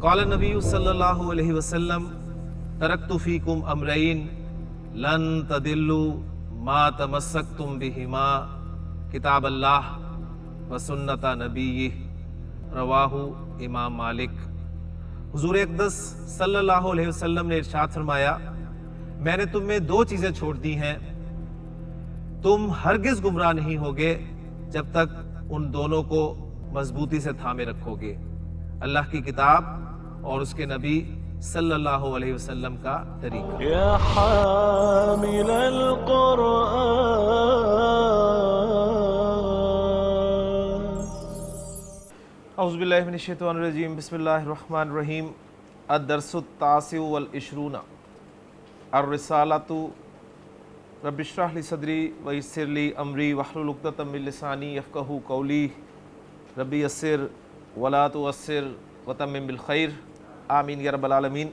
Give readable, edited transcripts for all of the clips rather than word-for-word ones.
قال نبی صلی اللہ علیہ وسلم ترکت فیکم امرین لن تدلوا ما تمسکتم بہما کتاب اللہ و سنت نبیہ رواہ امام مالک۔ حضور اقدس صلی اللہ علیہ وسلم نے ارشاد فرمایا، میں نے تم میں دو چیزیں چھوڑ دی ہیں، تم ہرگز گمراہ نہیں ہوگے جب تک ان دونوں کو مضبوطی سے تھامے رکھو گے، اللہ کی کتاب اور اس کے نبی صلی اللہ علیہ وسلم کا طریقہ۔ یا حامل القرآن اعوذ باللہ من الشیطان الرجیم، بسم اللہ الرحمن الرحیم۔ الدرس التاسع والعشرون، الرسالۃ۔ رب اشرح لی صدری ویسر لی امری واحلل عقدۃ من لسانی یفقہوا قولی، رب یسر ولا تعسر وتمم بالخیر، آمین یا رب العالمین۔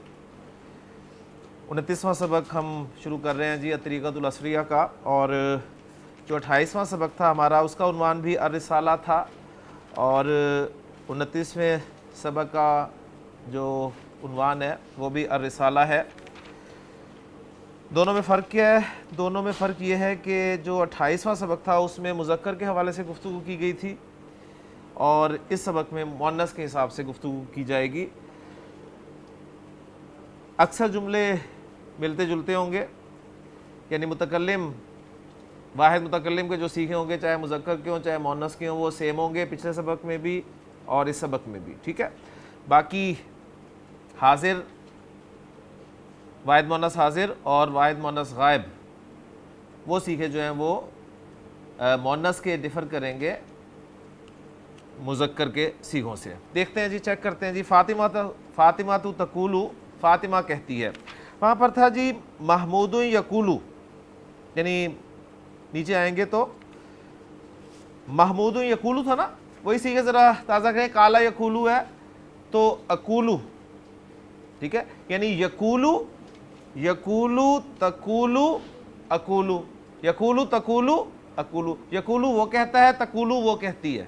29واں سبق ہم شروع کر رہے ہیں جی الطریقۃ العصریہ کا، اور جو 28واں سبق تھا ہمارا اس کا عنوان بھی الرسالہ تھا، اور 29ویں سبق کا جو عنوان ہے وہ بھی الرسالہ ہے۔ دونوں میں فرق کیا ہے؟ دونوں میں فرق یہ ہے کہ جو 28واں سبق تھا اس میں مذکر کے حوالے سے گفتگو کی گئی تھی، اور اس سبق میں مؤنث کے حساب سے گفتگو کی جائے گی۔ اکثر جملے ملتے جلتے ہوں گے، یعنی متکلم واحد متکلم کے جو سیکھے ہوں گے، چاہے مذکر کے ہوں چاہے مؤنث کے ہوں، وہ سیم ہوں گے پچھلے سبق میں بھی اور اس سبق میں بھی، ٹھیک ہے۔ باقی حاضر، واحد مؤنث حاضر اور واحد مؤنث غائب، وہ سیکھے جو ہیں وہ مؤنث کے ڈفر کریں گے مذکر کے سیغوں سے۔ دیکھتے ہیں جی، چیک کرتے ہیں جی۔ فاطمہ تو تقولو، فاطمہ کہتی ہے۔ وہاں پر تھا جی محمود یقولو، یعنی نیچے آئیں گے تو محمود یقولو تھا نا، وہی سیکھے ذرا تازہ کریں۔ کالا یقولو ہے تو اقولو، ٹھیک ہے، یعنی یقولو، یقولو تقولو اقولو، یقولو تقولو اقولو۔ یقولو وہ کہتا ہے، تقولو وہ کہتی ہے۔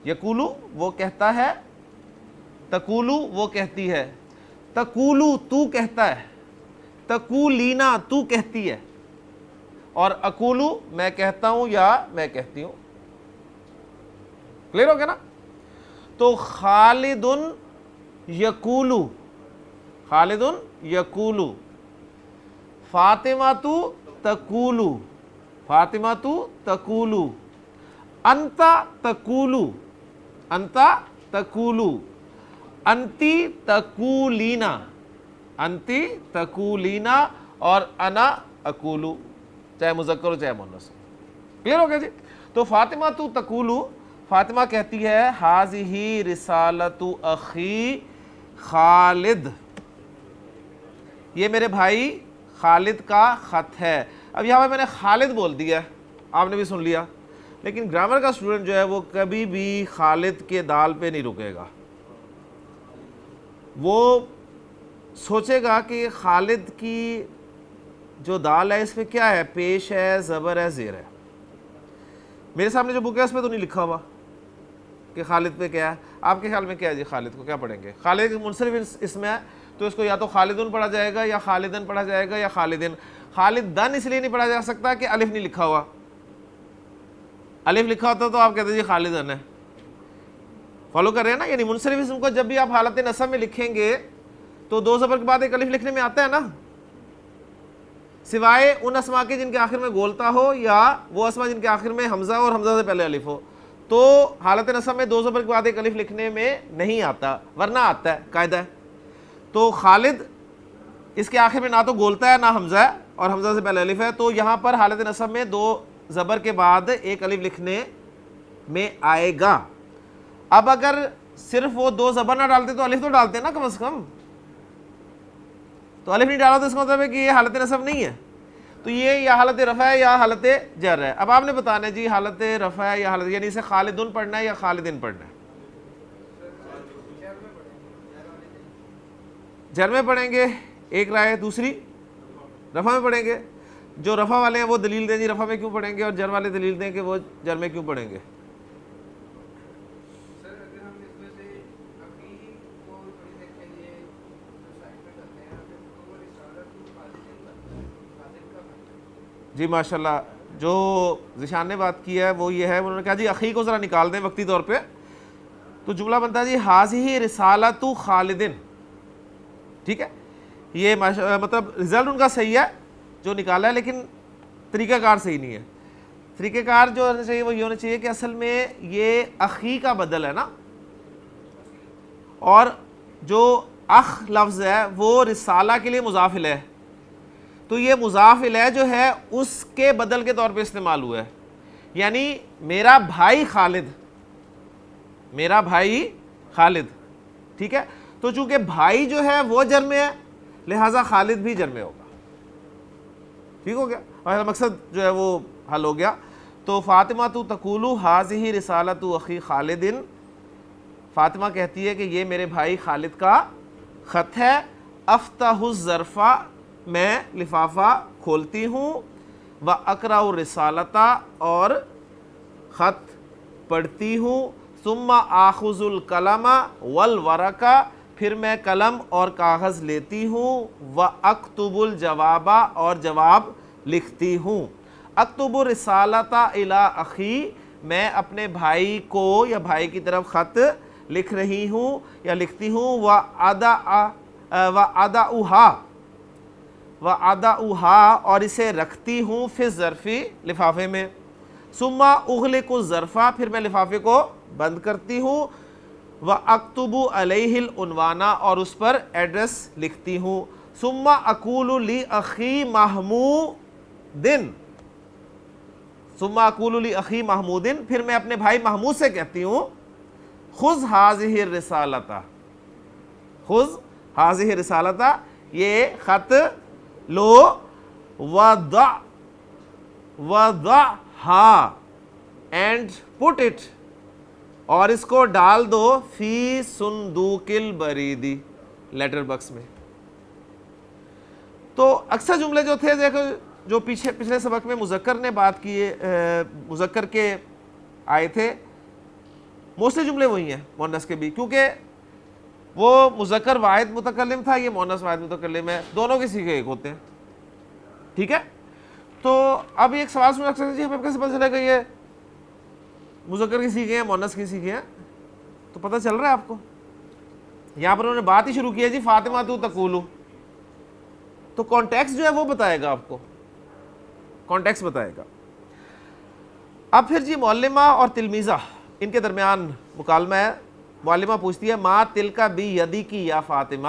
یقولو وہ کہتا ہے، تقولو وہ کہتی ہے۔ تقولو تو کہتا ہے، تقولینا تو کہتی ہے، اور اقولو میں کہتا ہوں یا میں کہتی ہوں۔ کلیئر ہو گیا نا؟ تو خالد یقولو، خالد یقولو، فاطمہ تو تقولو، فاطمہ تو تقولو، انت تقولو، انت تقولو، انتی تقولینا، انتی تقولینا، اور انا اقولو، چاہے مذکر ہو چاہے مؤنث ہو۔ کلیئر ہو گیا جی؟ تو فاطمہ تو تقولو، فاطمہ کہتی ہے ہذہ رسالۃ اخی خالد، یہ میرے بھائی خالد کا خط ہے۔ اب یہاں پہ میں نے خالد بول دیا، آپ نے بھی سن لیا، لیکن گرامر کا اسٹوڈنٹ جو ہے وہ کبھی بھی خالد کے دال پہ نہیں رکے گا۔ وہ سوچے گا کہ خالد کی جو دال ہے اس میں کیا ہے، پیش ہے، زبر ہے، زیر ہے۔ میرے سامنے جو بک ہے اس پہ تو نہیں لکھا ہوا کہ خالد پہ کیا ہے۔ آپ کے خیال میں کیا ہے جی؟ خالد کو کیا پڑھیں گے؟ خالد منصرف اسم ہے تو اس کو یا تو خالدن پڑھا جائے گا یا خالدن پڑھا جائے گا یا خالدن۔ خالدن اس لیے نہیں پڑھا جا سکتا کہ الف نہیں لکھا ہوا، الف لکھا ہوتا تو آپ کہتے ہیں جی خالدن ہے۔ فالو کر رہے ہیں نا؟ یعنی منصرف اسم کو جب بھی آپ حالت نصب میں لکھیں گے تو دو زبر کے بعد ایک الف لکھنے میں آتا ہے نا، سوائے ان اسما کے جن کے آخر میں گولتا ہو یا وہ اسما جن کے آخر میں حمزہ اور حمزہ سے پہلے الف ہو، تو حالت نصب میں دو زبر کے بعد ایک الف لکھنے میں نہیں آتا، ورنہ آتا ہے، قاعدہ ہے۔ تو خالد اس کے آخر میں نہ تو گولتا ہے نہ حمزہ ہے، اور حمزہ سے پہلے الف ہے، تو یہاں پر حالت نصب میں دو زبر کے بعد ایک الف لکھنے میں آئے گا۔ اب اگر صرف وہ دو زبر نہ ڈالتے تو الف تو ڈالتے نا کم از کم، تو الف نہیں ڈالا تو اس کا مطلب ہے کہ یہ حالت نصب نہیں ہے، تو یہ یا حالت رفع ہے یا حالت جر ہے۔ اب آپ نے بتانا ہے جی حالت رفع ہے یا حالت، یعنی اسے خالدن پڑھنا ہے یا خالدن پڑھنا ہے؟ جر میں پڑھیں گے ایک رائے، دوسری رفع میں پڑھیں گے۔ جو رفع والے ہیں وہ دلیل دیں جی رفع میں کیوں پڑھیں گے، اور جر والے دلیل دیں کہ وہ جر میں کیوں پڑھیں گے۔ جی ماشاءاللہ، جو ذیشان نے بات کی ہے وہ یہ ہے، انہوں نے کہا جی اخی کو ذرا نکال دیں وقتی طور پہ، تو جملہ بنتا ہے جی حاذہ رسالۃ خالد، ٹھیک ہے، یہ مطلب رزلٹ ان کا صحیح ہے جو نکالا ہے، لیکن طریقہ کار صحیح نہیں ہے. طریقہ کار جو ہونا چاہیے وہ یہ ہونا چاہیے کہ اصل میں یہ اخی کا بدل ہے نا، اور جو اخ لفظ ہے وہ رسالہ کے لیے مضاف الیہ ہے، تو یہ مضاف الیہ جو ہے اس کے بدل کے طور پہ استعمال ہوا ہے، یعنی میرا بھائی خالد، میرا بھائی خالد، ٹھیک ہے. تو چونکہ بھائی جو ہے وہ جر میں ہے لہٰذا خالد بھی جر میں ہوگا. ٹھیک ہو گیا، اور مقصد جو ہے وہ حل ہو گیا. تو فاطمہ تو تقول حاذہ رسالۃ اخی خالد، فاطمہ کہتی ہے کہ یہ میرے بھائی خالد کا خط ہے. افتح الظرف، میں لفافہ کھولتی ہوں، واقرأ الرسالۃ، اور خط پڑھتی ہوں. ثم آخذ القلم والورق، پھر میں قلم اور کاغذ لیتی ہوں. واکتب الجواب، اور جواب لکھتی ہوں. اکتب الرسالۃ الی اخی، میں اپنے بھائی کو یا بھائی کی طرف خط لکھ رہی ہوں یا لکھتی ہوں. وَأَضَعُهَا، اور اسے رکھتی ہوں، فی الظرف، لفافے میں. ثم اغلق الظرف، پھر میں لفافے کو بند کرتی ہوں. وَأَكْتُبُ عَلَيْهِ الْعُنْوَانَ، اور اس پر ایڈریس لکھتی ہوں. ثم أقول لأخي محمود، ثم أقول لأخي محمود، پھر میں اپنے بھائی محمود سے کہتی ہوں خذ هذه الرسالۃ، خذ هذه الرسالۃ، یہ خط لو، وضعها، اینڈ پٹ اٹ، اور اس کو ڈال دو، فی صندوق البرید، لیٹر باکس میں. تو اکثر جملے جو تھے دیکھو، جو پچھلے سبق میں مذکر نے بات کی، مذکر کے آئے تھے، موسٹلی جملے وہی ہیں مؤنث کے بھی، کیونکہ وہ مذکر واحد متکلم تھا، یہ مؤنث واحد متکلم ہے، دونوں کے صیغے ایک ہوتے ہیں. ٹھیک ہے. تو اب ایک سوال سن سکتے ہیں جی ہمیں کیسے پتہ چلے گا یہ مذکر کی صیغے ہیں مؤنث کی صیغے ہیں؟ تو پتہ چل رہا ہے آپ کو، یہاں پر انہوں نے بات ہی شروع کی ہے جی فاطمہ تو تقول، تو کانٹیکس جو ہے وہ بتائے گا آپ کو، کانٹیکس بتائے گا. اب پھر جی معلمہ اور تلمیذہ، ان کے درمیان مکالمہ ہے. معلمہ پوچھتی ہے ما تلک بیدک یا فاطمہ،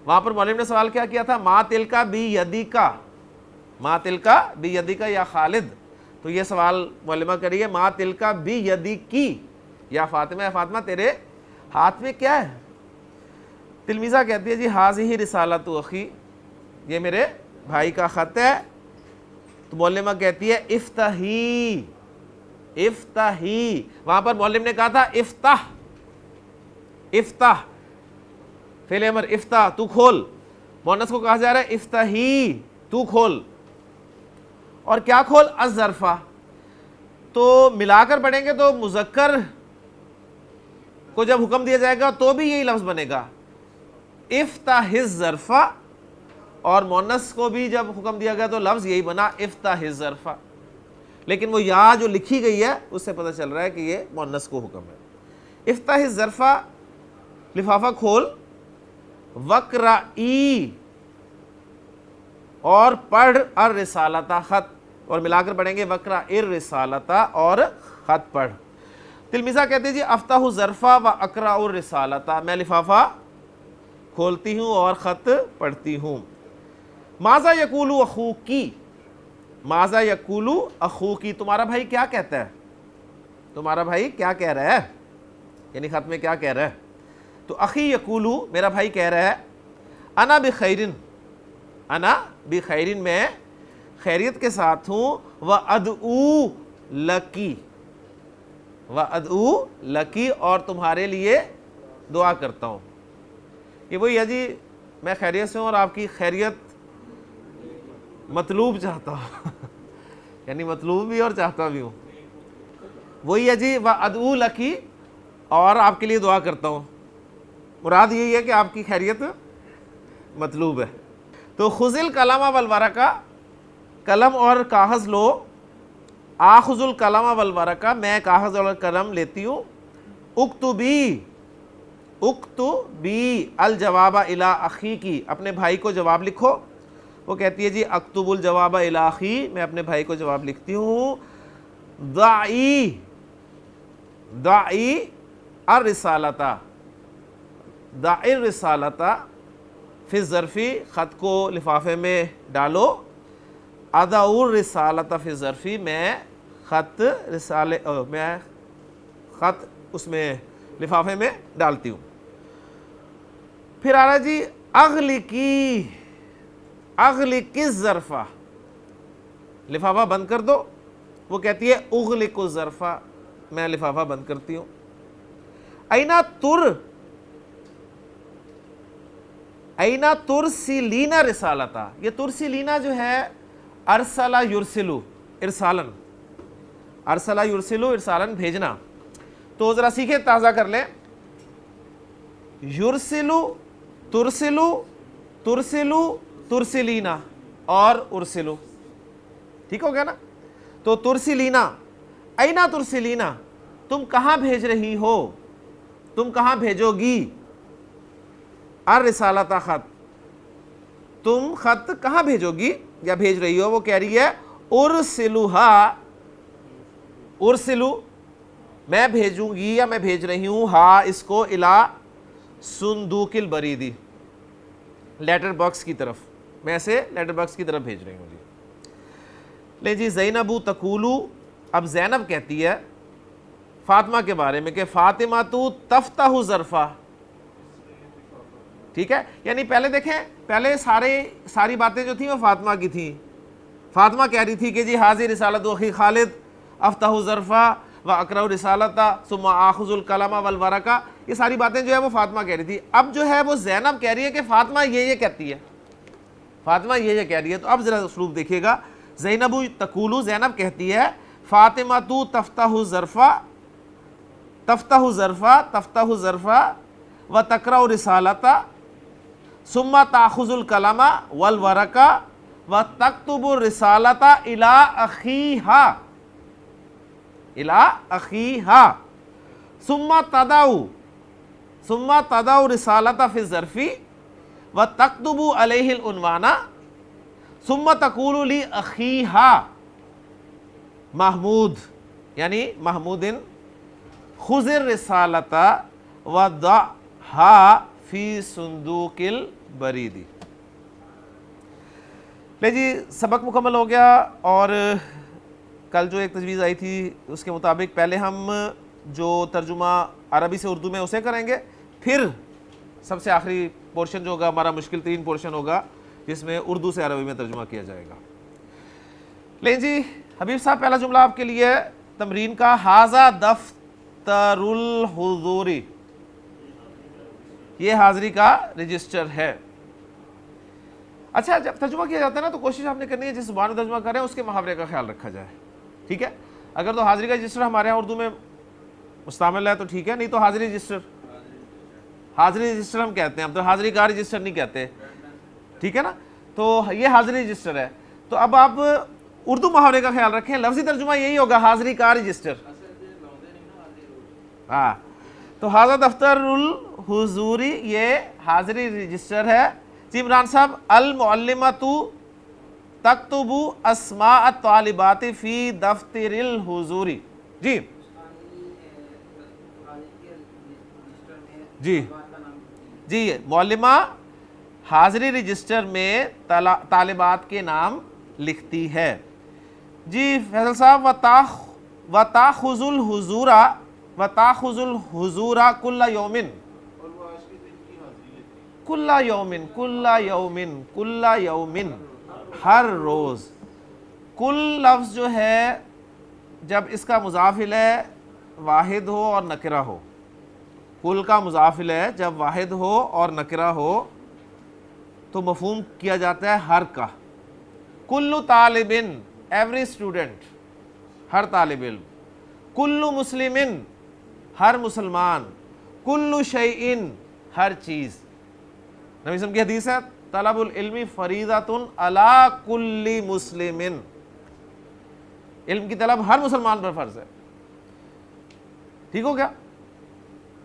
وہاں پر معلم نے سوال کیا تھا، ما تلک بیدک، ما تلک بیدک یا خالد. تو یہ سوال معلمہ کریے ما تلک بیدک یا فاطمہ، یا فاطمہ تیرے ہاتھ میں کیا ہے؟ تلمیذہ کہتی ہے جی حاذہ رسالۃ اخی، یہ میرے بھائی کا خط ہے. تو معلمہ کہتی ہے افتحی، افتحی، وہاں پر معلم نے کہا تھا افتح، افتح فعل امر، افتح تو کھول، مؤنث کو کہا جا رہا ہے افتحی تو کھول. اور کیا کھول؟ الظرفہ. تو ملا کر پڑھیں گے تو مذکر کو جب حکم دیا جائے گا تو بھی یہی لفظ بنے گا افتح الظرف، اور مؤنث کو بھی جب حکم دیا گیا تو لفظ یہی بنا افتح الظرف. لیکن وہ یا جو لکھی گئی ہے اس سے پتہ چل رہا ہے کہ یہ مؤنث کو حکم ہے. افتح الظرف، لفافہ کھول، وقرئی، اور پڑھ، الرسالۃ، خط، اور ملا کر پڑھیں گے وقرئی الرسالۃ، اور خط پڑھ. تلمیذہ کہتے ہیں جی افتح الظرف واقرأ الرسالۃ، میں لفافہ کھولتی ہوں اور خط پڑھتی ہوں. ماذا یقول اخوکی، ماذا یقول اخوکی، تمہارا بھائی کیا کہتا ہے، تمہارا بھائی کیا کہہ رہا ہے، یعنی خط میں کیا کہہ رہا ہے. تو اخی یقول، میرا بھائی کہہ رہا ہے انا بخیرن، انا بخیرن، میں خیریت کے ساتھ ہوں. وادعو لکی، وادعو لکی، اور تمہارے لیے دعا کرتا ہوں. یہ وہی ہے جی میں خیریت سے ہوں اور آپ کی خیریت مطلوب چاہتا ہوں یعنی مطلوب بھی اور چاہتا بھی ہوں. وہی ہے جی وادعو لکی، اور آپ کے لیے دعا کرتا ہوں. مراد یہی ہے کہ آپ کی خیریت مطلوب ہے. تو خذ القلم والورق، قلم اور کاغذ لو. آخذ القلم والورقہ, میں کاغذ اور قلم لیتی ہوں. اکتبی, اکتبی الجواب الی اخیکی, اپنے بھائی کو جواب لکھو. وہ کہتی ہے جی اکتب الجواب الی اخی, میں اپنے بھائی کو جواب لکھتی ہوں. ضعی, ضعی الرسالۃ, ضعی الرسالۃ فی الظرفی, خط کو لفافے میں ڈالو. اضع الرسالۃ فی الظرفی, میں خط اس میں لفافے میں ڈالتی ہوں. پھر آ رہا جی اغلقی, اغلقی الظرفہ, لفافہ بند کر دو. وہ کہتی ہے اغلق الظرفہ, میں لفافہ بند کرتی ہوں. اینا اینا ترسلین رسالتا, یہ ترسلینا جو ہے ارسلا یرسلو ارسالن, ارسلا یرسلو ارسالن بھیجنا. تو ذرا سیکھیں, تازہ کر لیں. یرسلو, ترسلو, ترسلو, ترسلینا اور ارسلو, ٹھیک ہو گیا نا. تو ترسلینا, اینا ترسلینا, تم کہاں بھیج رہی ہو, تم کہاں بھیجو گی. الرسالۃ خط, تم خط کہاں بھیجو گی یا بھیج رہی ہو. وہ کہہ رہی ہے ارسلوہا, ارسلو میں بھیجوں گی یا میں بھیج رہی ہوں, ہاں اس کو, الا صندوق البریدی, لیٹر باکس کی طرف, میں اسے لیٹر باکس کی طرف بھیج رہی ہوں جی. لے جی زینب تقولو, اب زینب کہتی ہے فاطمہ کے بارے میں کہ فاطمہ تو تفتح ظرفہ, ٹھیک ہے. یعنی پہلے دیکھیں, پہلے ساری باتیں جو تھیں وہ فاطمہ کی تھیں. فاطمہ کہہ رہی تھی کہ جی حاضر رسالت اخی خالد افتح ظرفہ و اقرأ رسالۃ ثم آخذ القلم والورقہ, یہ ساری باتیں جو ہے وہ فاطمہ کہہ رہی تھی. اب جو ہے وہ زینب کہہ رہی ہے کہ فاطمہ یہ کہتی ہے, فاطمہ یہ کہہ رہی ہے. تو اب ذرا اسلوب دیکھیے گا. زینب تقولو, زینب کہتی ہے فاطمہ تو تفتح ظرفہ, تفتح ظرفہ, تفتح ظرفہ و تقرأ رسالۃ ثم تأخذ القلم والورقہ و تکتب الرسالۃ الی اخیہا, الی اخیہا ثم تضع رسالۃ فی الظرف و تکتب علیہ العنوان ثم تقول لاخیہا محمود, یعنی محمود خذ الرسالۃ وضعھا فی صندوق البریدی. لے جی سبق مکمل ہو گیا. اور کل جو ایک تجویز آئی تھی اس کے مطابق پہلے ہم جو ترجمہ عربی سے اردو میں اسے کریں گے, پھر سب سے آخری پورشن جو ہوگا ہمارا مشکل ترین پورشن ہوگا جس میں اردو سے عربی میں ترجمہ کیا جائے گا. لیں جی حبیب صاحب, پہلا جملہ آپ کے لیے تمرین کا, ھذا دفتر الحضوری, یہ حاضری کا رجسٹر ہے. اچھا, جب ترجمہ کیا جاتا ہے نا تو کوشش آپ نے کرنی ہے جس زبان میں ترجمہ کر رہے ہیں اس کے محاورے کا خیال رکھا جائے, ٹھیک ہے. اگر تو حاضری کا رجسٹر ہمارے یہاں اردو میں مستعمل ہے تو ٹھیک ہے, نہیں تو حاضری رجسٹر, حاضری رجسٹر ہم کہتے ہیں, ہم تو حاضری کا رجسٹر نہیں کہتے, ٹھیک ہے نا. تو یہ حاضری رجسٹر ہے. تو اب آپ اردو محاورے کا خیال رکھیں, لفظی ترجمہ یہی ہوگا حاضری کا رجسٹر. ہاں, تو ھذا دفتر الحضوری, یہ حاضری رجسٹر ہے. جی عمران صاحب, المعلمۃ تکتب اسماء الطالبات فی دفتر الحضوری. جی جی جی, معلمہ حاضری رجسٹر میں طالبات کے نام لکھتی ہے. جی فیصل صاحب, وتاخذ الحضور کل یومن, کل یومن, کل یومن, کل یومن, ہر روز. کل لفظ جو ہے جب اس کا مضاف الیہ واحد ہو اور نکرہ ہو, کل کا مضاف الیہ جب واحد ہو اور نکرہ ہو تو مفہوم کیا جاتا ہے ہر کا. کل طالب, ایوری اسٹوڈنٹ, ہر طالب علم. کل مسلم, ہر مسلمان. کل شیء, ہر چیز. نبی صلی اللہ علیہ وسلم کی حدیث ہے طلب العلم فریضۃ علی کل مسلم، علم کی طلب ہر مسلمان پر فرض ہے. ٹھیک ہو گیا؟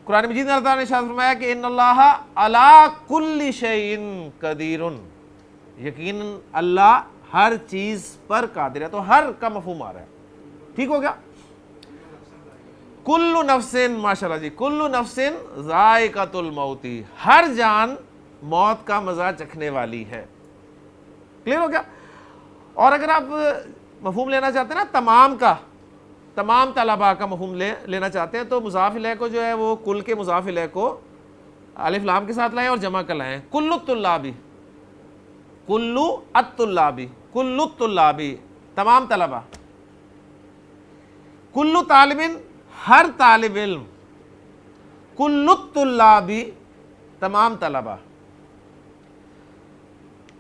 قرآن مجید میں اللہ تعالیٰ نے ارشاد فرمایا کہ ان اللہ علی کل شیء قدیر، یقیناً اللہ ہر چیز پر قادر ہے. تو ہر کا مفہوم آ رہا ہے. ٹھیک ہو گیا؟ کل نفس، ماشاءاللہ جی، کل نفس ذائقۃ الموت، ہر جان موت کا مزہ چکھنے والی ہے. کلیئر ہو گیا؟ اور اگر آپ مفہوم لینا چاہتے ہیں نا تمام کا، تمام طلباء کا مفہوم لینا چاہتے ہیں، تو مضاف الیہ کو جو ہے وہ کل کے مضاف الیہ کو الف لام کے ساتھ لائیں اور جمع کر لائیں. کل الطلابی، کل الطلابی، کل الطلابی، تمام طلباء. کل طالب، ہر طالب علم. کل الطلابی، تمام طلباء.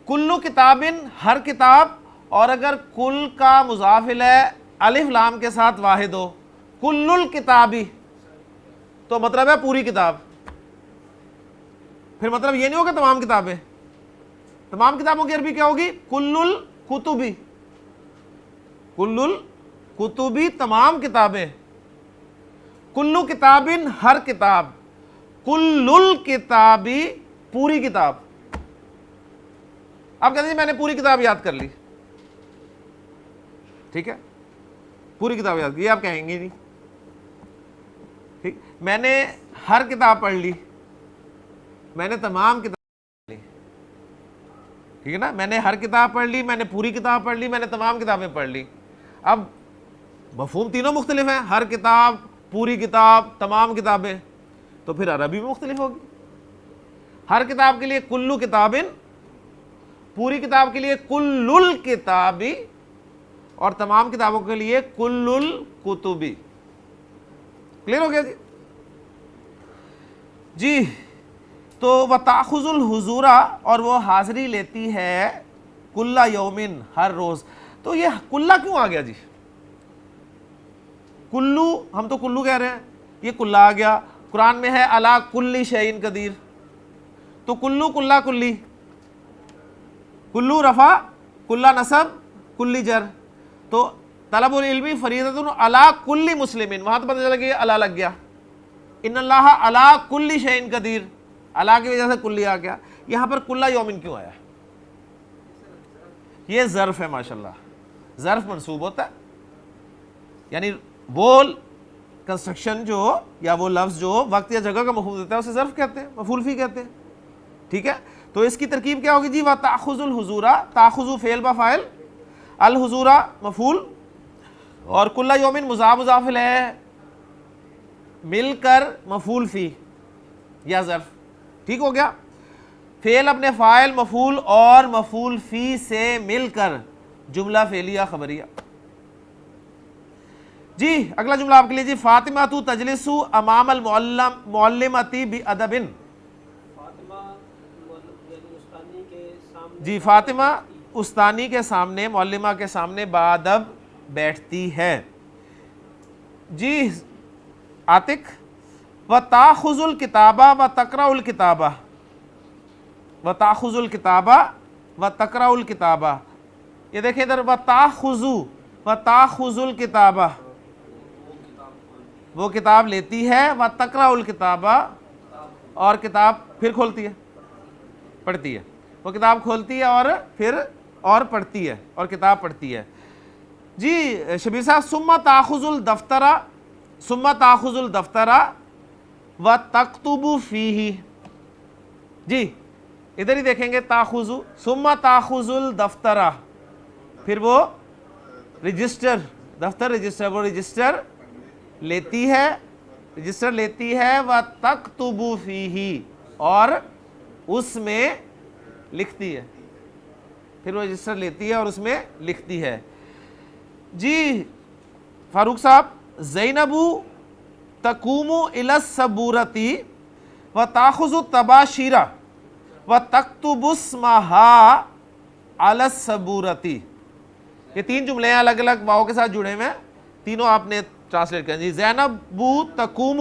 کل کتاب، ہر کتاب. اور اگر کل کا مضاف الیہ الف لام کے ساتھ واحد ہو، کل الکتابی، تو مطلب ہے پوری کتاب. پھر مطلب یہ نہیں ہوگا تمام کتابیں. تمام کتابوں کی عربی کیا ہوگی؟ کل الکتبی، کل الکتبی، تمام کتابیں. کل کتاب، ہر کتاب. کل الکتابی، پوری کتاب. آپ کہتے ہیں میں نے پوری کتاب یاد کر لی، ٹھیک ہے، پوری کتاب یاد کی، آپ کہیں گے نہیں. ٹھیک، میں نے ہر کتاب پڑھ لی، میں نے تمام کتاب پڑھ لی. ٹھیک ہے نا، میں نے ہر کتاب پڑھ لی، میں نے پوری کتاب پڑھ لی، میں نے تمام کتابیں پڑھ لی. اب مفہوم تینوں مختلف ہیں، ہر کتاب، پوری کتاب، تمام کتابیں. تو پھر عربی بھی مختلف ہوگی. ہر کتاب کے لیے کلو کتابن، پوری کتاب کے لیے کل الکتابی، اور تمام کتابوں کے لیے کل الکتبی. کلیئر ہو گیا جی؟ جی، تو وتاخذ الحضور، اور وہ حاضری لیتی ہے کل یومن، ہر روز. تو یہ کلہ کیوں آ گیا جی؟ کلو، ہم تو کلو کہہ رہے ہیں، یہ کلہ آ گیا. قرآن میں ہے الا کل شیء قدیر، تو کلو کلہ کلی، کلو رفع، کلہ نصب، کلی جر. تو طلب العلم فریضۃ علی کل مسلم، وہاں تو پتہ چلا کہ اللہ لگ گیا. ان اللہ علی کل شیء قدیر، اللہ کی وجہ سے کلی آ گیا. یہاں پر کلہ یومن کیوں آیا؟ یہ ظرف ہے. ماشاءاللہ، ظرف منصوب ہوتا ہے، یعنی وہ کنسٹرکشن جو یا وہ لفظ جو وقت یا جگہ کا مفہوم دیتا ہے اسے ظرف کہتے ہیں، مفعول فی کہتے ہیں. ٹھیک ہے، تو اس کی ترکیب کیا ہوگی جی؟ وَتَأْخُذُ الْحُضُورَ، تَأْخُذُ فعل با فاعل، الحضور مفعول، اور کل یومن مضاف مضاف الیہ مل کر مفعول فی یا ظرف. ٹھیک ہو گیا؟ فعل اپنے فاعل، مفعول اور مفعول فی سے مل کر جملہ فعلیہ خبریہ. جی اگلا جملہ آپ کے لیے جی، فاطمہ تو تجلس امام المعلمۃ بادب. جی، فاطمہ استانی کے سامنے، معلمہ کے سامنے بادب بیٹھتی ہے. جی عاتق، وتاخذ الکتابہ وتقرأ الکتابہ، وتاخذ الکتابہ وتقرأ الکتابہ. یہ دیکھیں ادھر، وتاخذ الکتابہ، وہ کتاب لیتی ہے، وتقرأ الکتابہ، اور کتاب پھر کھولتی ہے، پڑھتی ہے. وہ کتاب کھولتی ہے اور پھر اور پڑھتی ہے، اور کتاب پڑھتی ہے. جی شبیر صاحب، ثم تاخذ الدفتر، ثم تاخذ الدفتر وتکتب فیہ. جی ادھر ہی دیکھیں گے، تاخذ، ثم تاخذ الدفتر، پھر وہ رجسٹر، دفتر رجسٹر، وہ رجسٹر لیتی ہے، رجسٹر لیتی ہے، وتکتب فیہ، اور اس میں لکھتی ہے. پھر وہ رجسٹر لیتی ہے اور اس میں لکھتی ہے. جی فاروق صاحب، زینب تقوم الی السبورۃ وتاخذ الطباشیر وتکتب اسمہا علی السبورۃ. یہ تین جملے ہیں الگ الگ واؤ کے ساتھ جڑے ہوئے ہیں، تینوں آپ نے ٹرانسلیٹ کریں. جی زینب تقوم،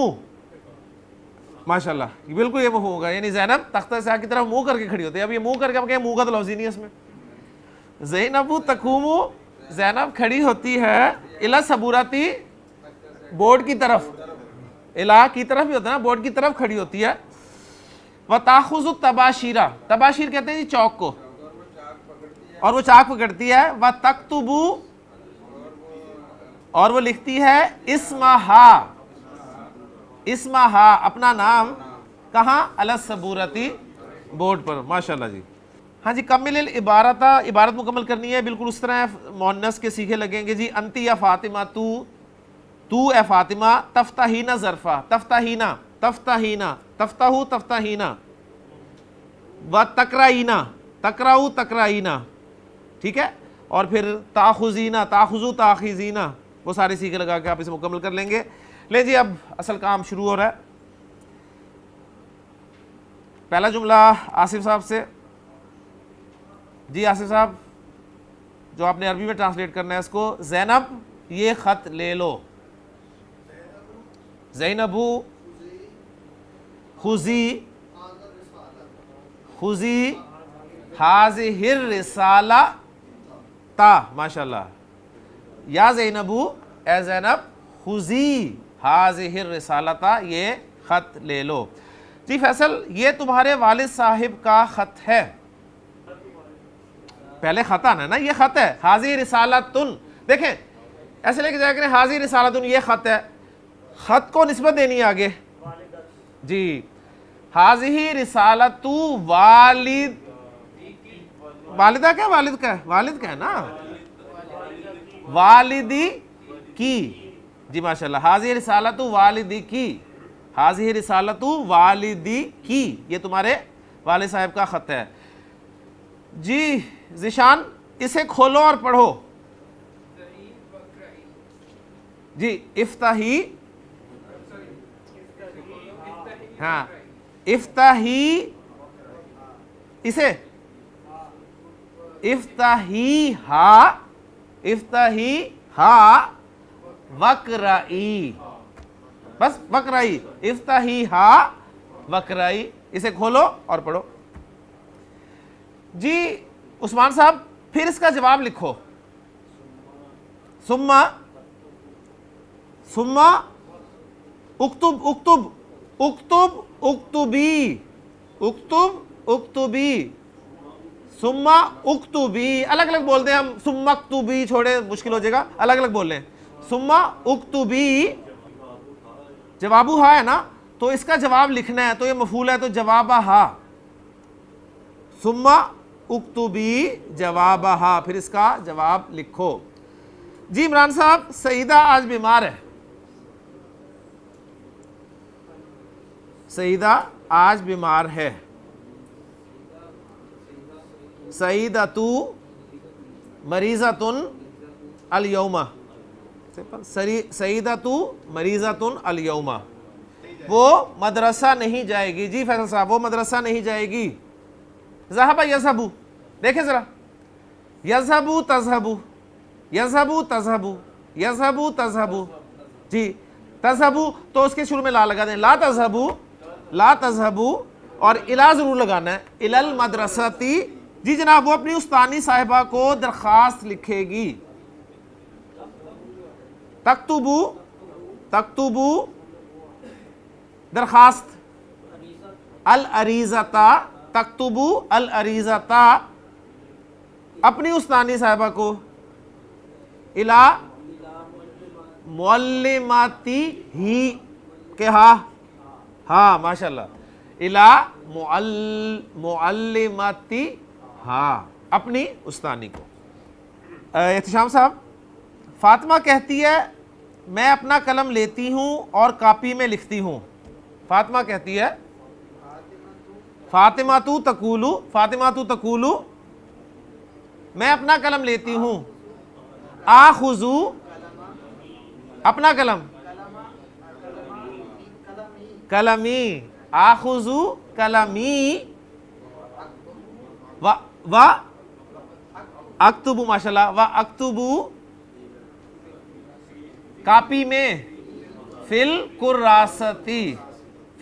ماشاءاللہ بالکل یہ مفہوم ہوگا، یعنی زینب تختہ سیاہ کی طرف منہ کر کے کھڑی ہوتی ہے. اب یہ منہ کر کے اب کہ منہ کا تو لفظ ہی نہیں ہے اس میں. زینب تقوم، زینب کھڑی ہوتی ہے الی صبورتی، بورڈ کی طرف، الہ کی طرف بھی ہوتا ہے نا، بورڈ کی طرف کھڑی ہوتی ہے. وتاخذ التباشیرہ، تباشیر کہتے ہیں جی چوک کو، اور وہ چاک پکڑتی ہے. وتکتب، اور وہ لکھتی ہے اسمہا، اسمہا اپنا نام، کہاں؟ علی الصبورتی، بورڈ پر. ماشاءاللہ جی. ہاں جی کمل العبارت، عبارت مکمل کرنی ہے بالکل اس طرح مؤنث کے صیغے لگیں گے جی. انتی یا فاطمہ، تو اے فاطمہ. تفتحین ظرفہ، تفتحین، تفتحین، تفتحو تفتحین. و تقرئینا، تقرؤ تقرئینا، ٹھیک ہے. اور پھر تاخذینا، تاخذو تاخذینا، وہ سارے صیغے لگا کے آپ اسے مکمل کر لیں گے. لیں جی اب اصل کام شروع ہو رہا ہے. پہلا جملہ آصف صاحب سے. جی آصف صاحب جو آپ نے عربی میں ٹرانسلیٹ کرنا ہے اس کو. زینب یہ خط لے لو. زینبو خذی، خذی ہذہ الرسالہ تا. ماشاءاللہ. یا زینبو، اے زینب، خذی ہذہ الرسالہ، یہ خط لے لو. جی فیصل یہ تمہارے والد صاحب کا خط ہے. پہلے خط آنا ہے نا، یہ خط ہے. حاضی رسالتن، دیکھیں ایسے لے کے جایا کریں حاضی رسالتن یہ خط ہے، خط کو نسبت دینی ہے آگے جی. حاضی رسالت والد، والدہ کیا؟ والد کا ہے، والد کا ہے نا، والدی کی. جی ماشاءاللہ. حاضی رسالت والدی کی، حاضی رسالت والدی کی، یہ تمہارے والد صاحب کا خط ہے. جی ذیشان اسے کھولو اور پڑھو. جی افتحی، ہاں افتحی، اسے افتحی ہا، افتحی ہا وقرئی، بس وقرئی، افتحی ہا وقرئی، اسے کھولو اور پڑھو. جی عثمان صاحب پھر اس کا جواب لکھو. ثم، ثم اکتب، اکتب، اکتب، اکتبی، اکتب، اکتبی، ثم اکتبی. الگ الگ بولتے ہیں ہم، ثم اکتبی چھوڑے مشکل ہو جائے گا، الگ الگ بول لیں. ثم اکتبی، جوابو ہا ہے نا، تو اس کا جواب لکھنا ہے، تو یہ مفعول ہے تو جوابہا. ثم اکتبی جوابہا، پھر اس کا جواب لکھو. جی عمران صاحب سعیدہ آج بیمار ہے. سعیدہ آج بیمار ہے. سعیدۃ مریضۃ الیوم، سعیدۃ مریضۃ الیوم، وہ مدرسہ نہیں جائے گی. جی فیصل صاحب وہ مدرسہ نہیں جائے گی. ذہب یذہب، دیکھیں ذرا، یذہب تذہب، یذہب تذہب، یذہب تذہب. جی تذہب تو اس کے شروع میں لا لگا دیں، لا تذہب، لا تذہب، اور الا ضرور لگانا ہے. الی المدرستی. جی جناب وہ اپنی استانی صاحبہ کو درخواست لکھے گی. تکتبو، تکتبو درخواست، العریضۃ، تکتبو العریضۃ اپنی استانی صاحبہ کو. الی معلماتی ہی، کہ ہاں ہاں ماشاءاللہ، الی معلماتی ہاں، اپنی استانی کو. احتشام صاحب فاطمہ کہتی ہے میں اپنا قلم لیتی ہوں اور کاپی میں لکھتی ہوں. فاطمہ کہتی ہے، فاطمہ تو تقولو، فاطمہ تو تقولو میں اپنا قلم لیتی ہوں. آخذو اپنا قلم، قلمی، آخذو قلمی، و اکتبو، ماشاءاللہ، و اکتبو کاپی میں، فل کراستی،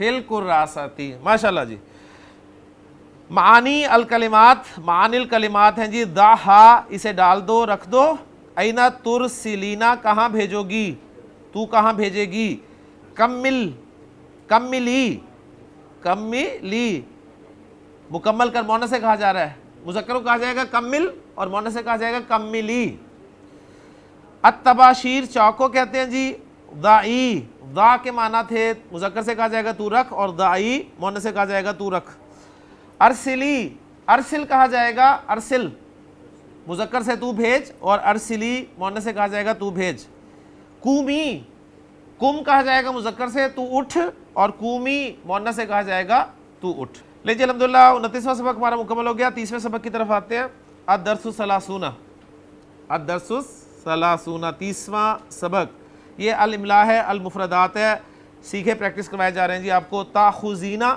فی الکراساتی. ماشاءاللہ جی. معانی الکلمات، معانی الکلمات ہیں جی. داہا، اسے ڈال دو، رکھ دو. اینا ترسلینا، کہاں بھیجو گی، تو کہاں بھیجے گی. کمل، کملی، کملی، مکمل کر مونس سے کہا جا رہا ہے. مذکر کو کہا جائے گا کمل اور مونس سے کہا جائے گا کملی. التباشیر، چوک کو کہتے ہیں جی. دائی، دا کے معنی تھے، مذکر سے کہا جائے گا تو رکھ، اور دائی مونس سے کہا جائے گا تو رکھ. ارسلی، ارسل کہا جائے گا، ارسل مذکر سے تو بھیج، اور ارسلی مونس سے کہا جائے گا تو بھیج. کومی، کم کہا جائے گا مذکر سے تو اٹھ، اور کومی مونس سے کہا جائے گا تو اٹھ. لیجیے الحمدللہ 29واں سبق ہمارا مکمل ہو گیا. 30ویں سبق کی طرف آتے ہیں. الدرس الثلاثون، الدرس الثلاثون 30واں سبق. یہ الاملاء ہے، المفردات ہے. سیکھے پریکٹس کروائے جا رہے ہیں جی آپ کو. تاخذینا،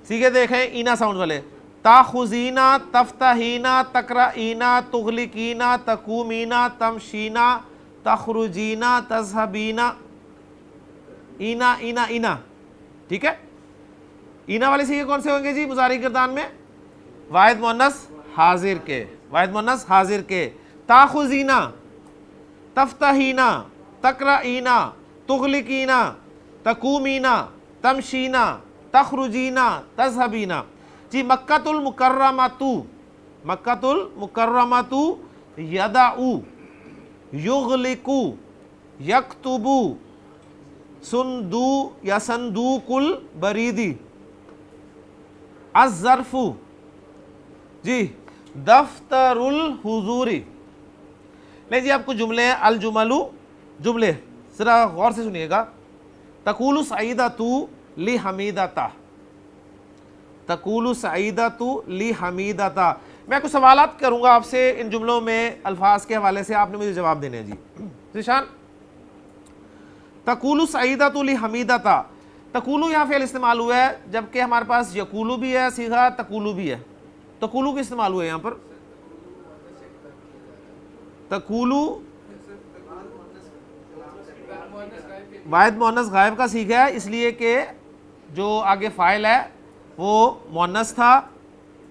سیکھے دیکھیں اینا ساؤنڈ والے. تاخذینا، تفتحینا، تقرئینا، تغلقینا، تقومینا، تمشینا، تخرجینا، تذهبینا. اینا اینا اینا، ٹھیک ہے. اینا والے سیکھے کون سے ہوں گے جی مضارع گردان میں؟ واحد مؤنث حاضر کے، واحد مؤنث حاضر کے. تاخذینا، تفتحینا، تقرئینا، تغلقینا، تقومینا، تمشینا، تخرجینا، تذهبینا. جی مکۃ المکرمۃ، مکۃ المکرمۃ یدعو، یغلق، یکتب، سندو یا صندوق البریدی. الظرف، جی دفتر الحضور. لے جی آپ کو جملے ہیں. الجمل، جملے ذرا غور سے سنیے گا. تقول سعیدۃ لحمیدۃ، تقول سعیدۃ لحمیدۃ. میں کچھ سوالات کروں گا آپ سے ان جملوں میں الفاظ کے حوالے سے، آپ نے مجھے جواب دینے ہیں جی. ذیشان، تقول سعیدۃ لحمیدۃ. تقولو یہاں فعل استعمال ہوا ہے، جبکہ ہمارے پاس یقولو بھی ہے صیغہ، تقولو بھی ہے. تقولو کی استعمال ہوا ہے یہاں پر. تقولو واحد مؤنث غائب کا صیغہ ہے، اس لیے کہ جو آگے فاعل ہے وہ مؤنث تھا،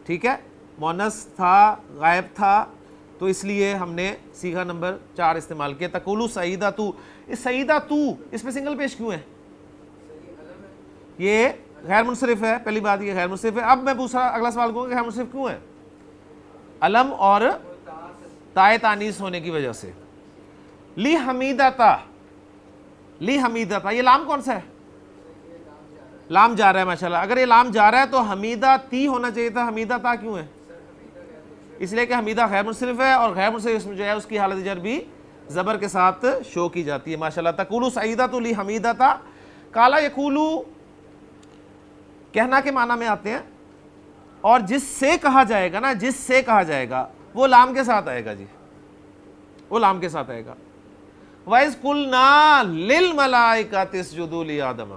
ٹھیک ہے، مؤنث تھا، غائب تھا، تو اس لیے ہم نے صیغہ نمبر 4 استعمال کیا. تقولو سعیدۃ. اس سعیدۃ اس میں سنگل پیش کیوں ہے؟ یہ غیر منصرف ہے. پہلی بات یہ غیر منصرف ہے. اب میں دوسرا اگلا سوال کروں کہ غیر منصرف کیوں ہے؟ علم اور تائے تانیث ہونے کی وجہ سے. لی حمیدۃ، لی حمیدۃ، یہ لام کون سا ہے؟ لام جا رہا ہے. ماشاءاللہ. اگر یہ لام جا رہا ہے تو حمیدہ تی ہونا چاہیے تھا. حمیدہ تا کیوں ہے؟ اس لیے کہ حمیدہ غیر منصرف ہے، اور غیر منصرف اسم جو ہے اس کی حالت جر بھی زبر کے ساتھ شو کی جاتی ہے. ماشاءاللہ. تقولو سعیدۃ لحمیدۃ. قال یقولو کہنا کے معنی میں آتے ہیں، اور جس سے کہا جائے گا نا، جس سے کہا جائے گا وہ لام کے ساتھ آئے گا جی، وہ لام کے ساتھ آئے گا. وَإِذْ قُلْنَا لِلْمَلَائِكَةِ اسْجُدُوا لِآدَمَ،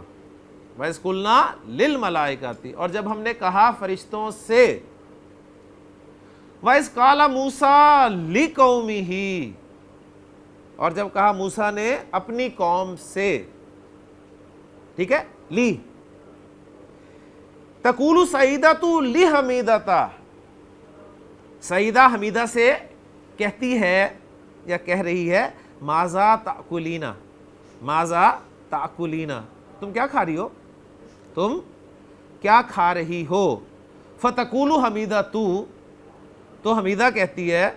وَإِذْ قُلْنَا لِلْمَلَائِكَةِ، اور جب ہم نے کہا فرشتوں سے. وَإِذْ قَالَ مُوسَىٰ لِقَوْمِهِ، اور جب کہا موسیٰ نے اپنی قوم سے. ٹھیک ہے. لی. تقول سعیدۃ لحمیدۃ، سعیدہ حمیدہ سے کہتی ہے یا کہہ رہی ہے ماذا تأکلینا، ماذا تأکلینا، تم کیا کھا رہی ہو، تم کیا کھا رہی ہو. فتقول حمیدہ، تو حمیدہ کہتی ہے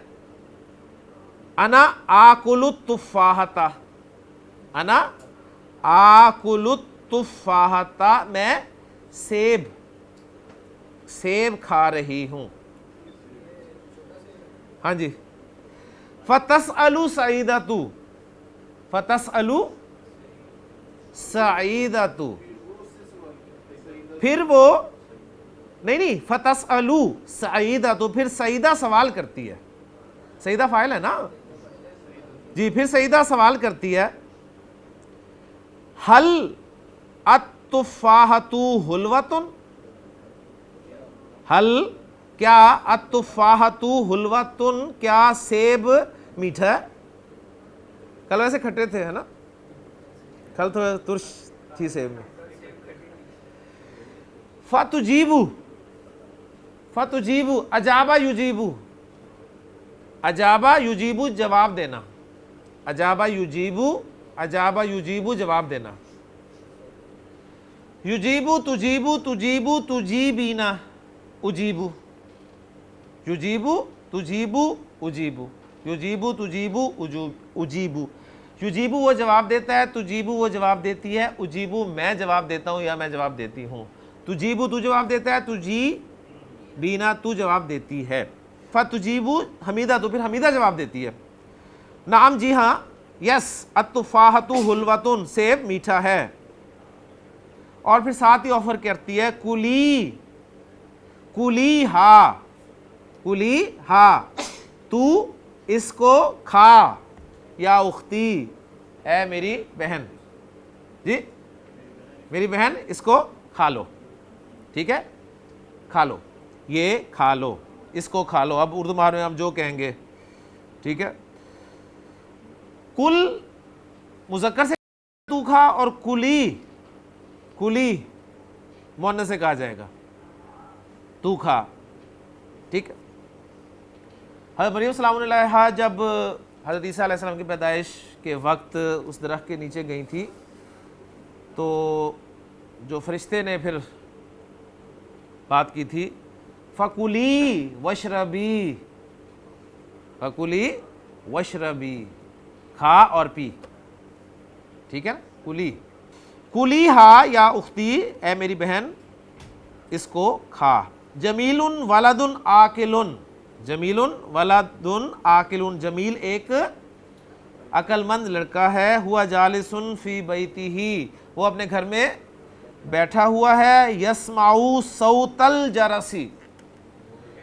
انا آکل التفاحۃ، انا آکل التفاحۃ، میں سیب کھا رہی ہوں. ہاں جی. فتسأل سعیدۃ، فتسأل سعیدۃ، پھر وہ نہیں فتسأل سعیدۃ، پھر سعیدہ سوال کرتی ہے. سعیدہ فاعل ہے نا جی. پھر سعیدہ سوال کرتی ہے حل التفاحۃ حلوۃ، حل کیا التفاحۃ حلوۃ، کیا سیب میٹھا ہے. کل ویسے کھٹے تھے ہے نا، کل تو ترش تھی سیب میں. فتجیبو، فتجیبو، اجابہ یجیبو، اجابہ یجیبو جواب دینا، اجابہ یجیبو، اجابہ یجیبو جواب دینا، یجیبو تجیبو، تجیبو تجیبینا، اجیبو، یجیبو تجیبو اجیبو، یجیبو تجیبو اجیبو، یجیبو وہ جواب دیتا ہے، تجیبو وہ جواب دیتی ہے، اجیبو میں جواب دیتا ہوں یا میں جواب دیتی ہوں، تجیبو تو جواب دیتا ہے، تجیبینا تو جواب دیتی ہے، فتجیبو حمیدہ تو پھر حمیدہ جواب دیتی ہے، نعم جی ہاں، یس، التفاحۃ حلوۃ سیب میٹھا ہے، اور پھر ساتھ ہی آفر کرتی ہے کلی، کلی ہا، کلی ہا، تو اس کو کھا، یا اختی، اے میری بہن، جی میری بہن اس کو کھا لو، ٹھیک ہے، کھا لو، یہ کھا لو، اس کو کھا لو، اب اردو مہار میں ہم جو کہیں گے، ٹھیک ہے، کل مذکر سے تو کھا، اور کلی، کلی مؤنث سے کہا جائے گا، تو کھا، ٹھیک ہے۔ حضرت مریم السلام علیہ جب حضرت عیسیٰ علیہ السلام کی پیدائش کے وقت اس درخت کے نیچے گئی تھی تو جو فرشتے نے پھر بات کی تھی، فَكُلِي وَاشْرَبِي، فَكُلِي وَاشْرَبِي، کھا اور پی، ٹھیک ہے نا، کلی، کلی ہا یا اختی، اے میری بہن اس کو کھا، جمیل ولد عاقل، جمیل ولد عاقل، جمیل ایک عقل مند لڑکا ہے، ہوا جالس فی بیتہ، وہ اپنے گھر میں بیٹھا ہوا ہے، یسمع صوت الجرس،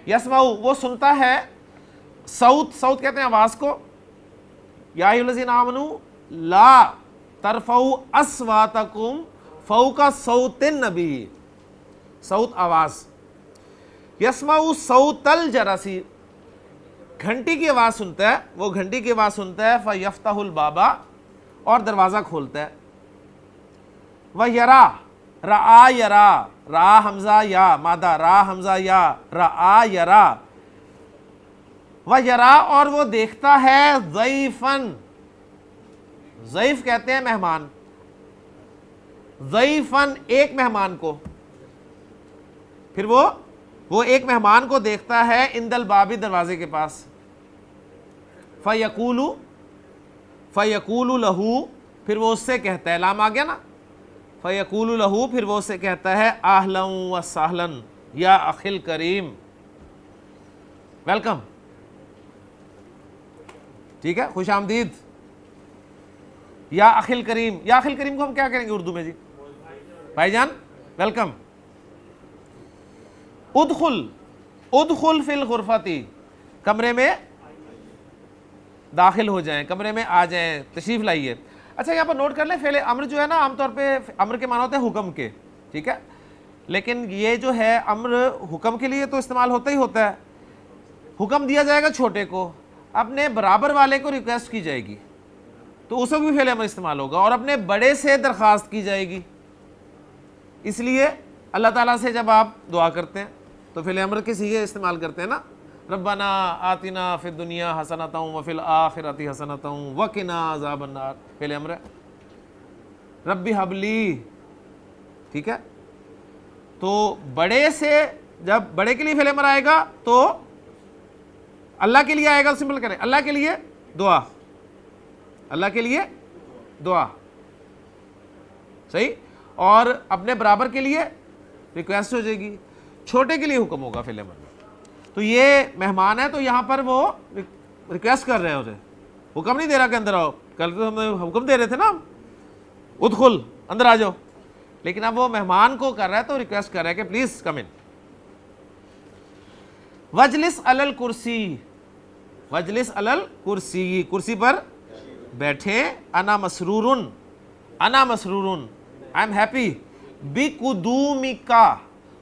یسمع وہ سنتا ہے، صوت، صوت کہتے ہیں آواز کو، یا ایھا الذین آمنوا لا ترفعوا اصواتکم فوق صوت النبی، صوت آواز، یسمع صوت الجرس، گھنٹی کی آواز سنتا ہے، وہ گھنٹی کی آواز سنتا ہے، فیفتح الباب، اور دروازہ کھولتا ہے، ویرا، رآ یرا، را حمزہ یا مادہ، را حمزہ یا، رآ یرا، ویرا اور وہ دیکھتا ہے، ضیفن، ضیف کہتے ہیں مہمان، ضیفن ایک مہمان کو، پھر وہ ایک مہمان کو دیکھتا ہے، عند الباب دروازے کے پاس، فیقول، فیقول لہو پھر وہ اس سے کہتا ہے، لام آ گیا نا، فیقول لہو پھر وہ اس سے کہتا ہے، اہلا و سہلا یا اخی الکریم، ویلکم، ٹھیک ہے، خوش آمدید، یا اخی الکریم، یا اخی الکریم کو ہم کیا کریں گے اردو میں جی، بھائی جان ویلکم، ادخل، ادخل فی الغرفتی، کمرے میں داخل ہو جائیں، کمرے میں آ جائیں، تشریف لائیے۔ اچھا یہاں پر نوٹ کر لیں، فعل امر جو ہے نا عام طور پہ امر کے معنی ہوتے ہیں حکم کے، ٹھیک ہے، لیکن یہ جو ہے امر حکم کے لیے تو استعمال ہوتا ہی ہوتا ہے، حکم دیا جائے گا چھوٹے کو، اپنے برابر والے کو ریکویسٹ کی جائے گی تو اس وقت بھی فعل امر استعمال ہوگا، اور اپنے بڑے سے درخواست کی جائے گی، اس لیے اللہ تعالیٰ سے جب آپ دعا کرتے ہیں تو فعل امر کے صیغے استعمال کرتے ہیں نا، ربنا آتنا فی الدنیا حسنۃ وفی الآخرۃ حسنۃ وقنا عذاب النار، فعل امر ہے، ربی حب لی، ٹھیک ہے، تو بڑے سے جب بڑے کے لیے فعل امر آئے گا تو اللہ کے لیے آئے گا، سمپل کریں، اللہ کے لیے دعا، اللہ کے لیے دعا، صحیح، اور اپنے برابر کے لیے ریکویسٹ ہو جائے گی، چھوٹے کے لیے حکم ہوگا فعل امر میں، تو یہ مہمان ہے تو یہاں پر وہ ریکویسٹ کر رہے ہیں، اسے حکم نہیں دے رہا کہ اندر آؤ، کل تو ہمیں حکم دے رہے تھے نا، ادخل اندر آ جاؤ، لیکن اب وہ مہمان کو کر رہا ہے تو ریکویسٹ کر رہا ہے کہ پلیز کم ان، وجلس علی الکرسی، وجلس علی الکرسی، کرسی پر بیٹھے، انا مسرورن، انا مسرورن، آئی ایم ہیپی، بقدومکا،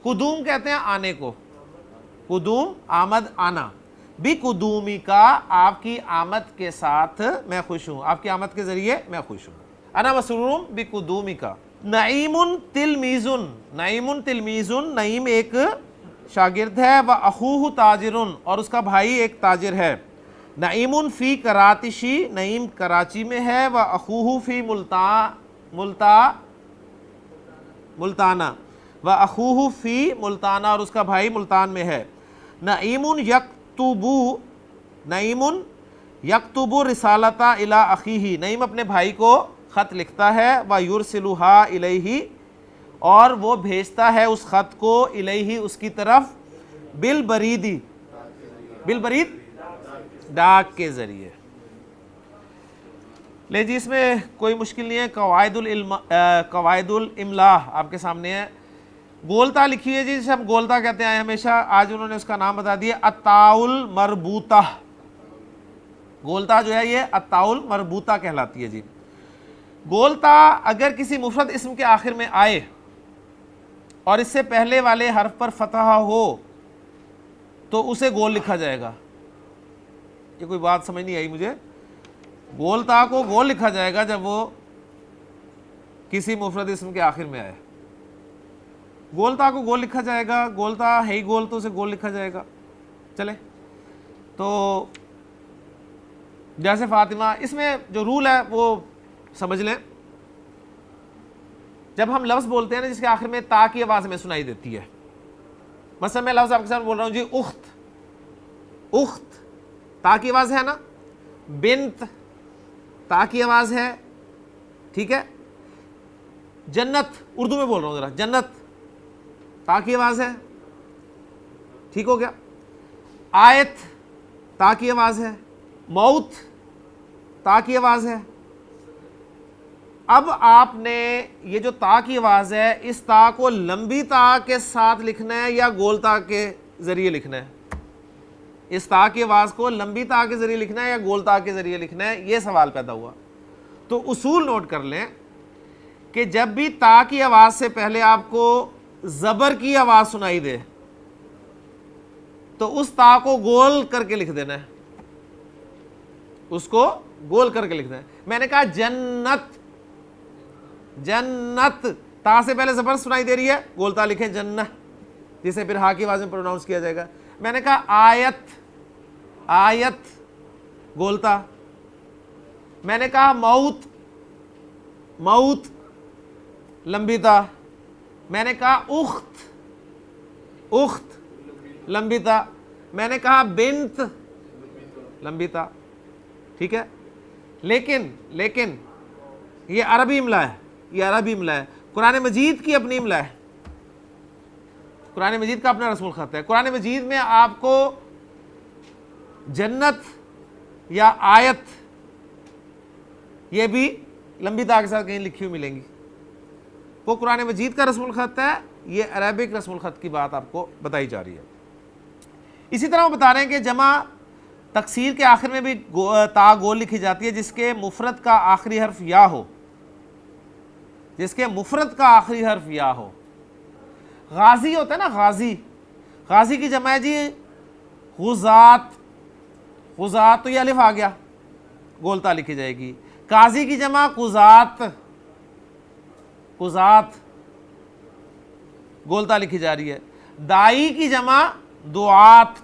قدوم کہتے ہیں آنے کو، قدوم آمد آنا، بقدومکا آپ کی آمد کے ساتھ میں خوش ہوں، آپ کی آمد کے ذریعے میں خوش ہوں، انا مسرور بقدومکا، نعیم تلمیزن، نعیم تلمیزن، نعیم ایک شاگرد ہے، و اخوہ تاجرن، اور اس کا بھائی ایک تاجر ہے. نعیم فی کراتشی، نعیم کراچی میں ہے، و اخوہ فی ملتانہ، و اخوہ فی ملتانہ، اور اس کا بھائی ملتان میں ہے. نعیم یکتبو، نعیم یکتب رسالۃ الی اخیہ، نعیم اپنے بھائی کو خط لکھتا ہے. و یرسلھا الیہ، اور وہ بھیجتا ہے اس خط کو، الیہ اس کی طرف، بالبرید، بالبرید ڈاک کے ذریعے. لے جی اس میں کوئی مشکل نہیں ہے. قواعد الاملاء آپ کے سامنے ہے. گولتا لکھی ہے جی، جسے ہم گولتا کہتے ہیں ہمیشہ، آج انہوں نے اس کا نام بتا دیا التاء المربوطہ. گولتا جو ہے یہ التاء المربوطہ کہلاتی ہے جی. گولتا اگر کسی مفرد اسم کے آخر میں آئے اور اس سے پہلے والے حرف پر فتح ہو تو اسے گول لکھا جائے گا. یہ کوئی بات سمجھ نہیں آئی مجھے. گولتا کو گول لکھا جائے گا جب وہ کسی مفرد اسم کے آخر میں آئے. گولتا کو گول لکھا جائے گا، گولتا ہے ہی گول تو اسے گول لکھا جائے گا. چلے تو جیسے فاطمہ، اس میں جو رول ہے وہ سمجھ لیں. جب ہم لفظ بولتے ہیں نا جس کے آخر میں تا کی آواز ہمیں سنائی دیتی ہے، مثلا میں لفظ آپ کے سامنے بول رہا ہوں جی اخت، اخت تا کی آواز ہے نا. بنت تا کی آواز ہے، ٹھیک ہے. جنت، اردو میں بول رہا ہوں ذرا، جنت تا کی آواز ہے، ٹھیک ہو گیا. آیت تا کی آواز ہے. موت تا کی آواز ہے. اب آپ نے یہ جو تا کی آواز ہے، اس تا کو لمبی تا کے ساتھ لکھنا ہے یا گول تا کے ذریعے لکھنا ہے؟ اس تا کی آواز کو لمبی تا کے ذریعے لکھنا ہے یا گول تا کے ذریعے لکھنا ہے، یہ سوال پیدا ہوا. تو اصول نوٹ کر لیں کہ جب بھی تا کی آواز سے پہلے آپ کو زبر کی آواز سنائی دے تو اس تا کو گول کر کے لکھ دینا ہے، اس کو گول کر کے لکھنا ہے. میں نے کہا جنت، جنت تا سے پہلے زبر سنائی دے رہی ہے، گول تا لکھیں جنت، جسے پھر ہا کی آواز میں پروناؤنس کیا جائے گا. میں نے کہا آیت، آیت گول تا. میں نے کہا موت، موت لمبی تا. میں نے کہا اخت، اخت لمبی تا. میں نے کہا بنت لمبی تا، ٹھیک ہے. لیکن یہ عربی املا ہے، یہ عربی املا ہے. قرآن مجید کی اپنی املا ہے، قرآن مجید کا اپنا رسم الخط ہے. قرآن مجید میں آپ کو جنت یا آیت یہ بھی لمبی تا کے ساتھ کہیں لکھی ہوئی ملیں گی. وہ قرآن مجید کا رسم الخط ہے، یہ عربک رسم الخط کی بات آپ کو بتائی جا رہی ہے. اسی طرح وہ بتا رہے ہیں کہ جمع تکسیر کے آخر میں بھی تا گول لکھی جاتی ہے جس کے مفرد کا آخری حرف یا ہو، جس کے مفرد کا آخری حرف یا ہو. غازی ہوتا ہے نا، غازی، غازی کی جمع ہے جی غزات، غزات تو یہ الف آ گیا، گول تا لکھی جائے گی. قاضی کی جمع قضات، قضات گول تا لکھی جا رہی ہے. دائی کی جمع دعات،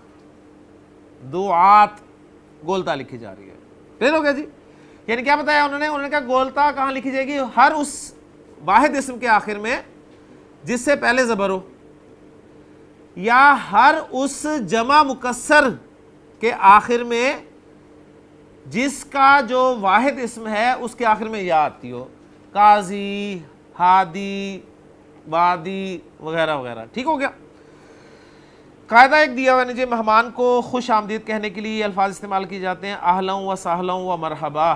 دعات گول تا لکھی جا رہی ہے. کلیئر ہو گیا جی. یعنی کیا بتایا انہوں نے کہا گول تا کہاں لکھی جائے گی؟ ہر اس واحد اسم کے آخر میں جس سے پہلے زبر ہو، یا ہر اس جمع مکسر کے آخر میں جس کا جو واحد اسم ہے اس کے آخر میں یا آتی ہو، قاضی، ہادی، وادی وغیرہ وغیرہ. ٹھیک ہو گیا. قاعدہ ایک دیا ہوا ہے جی، مہمان کو خوش آمدید کہنے کے لیے یہ الفاظ استعمال کیے جاتے ہیں: اہلا و سہلا و مرحبا.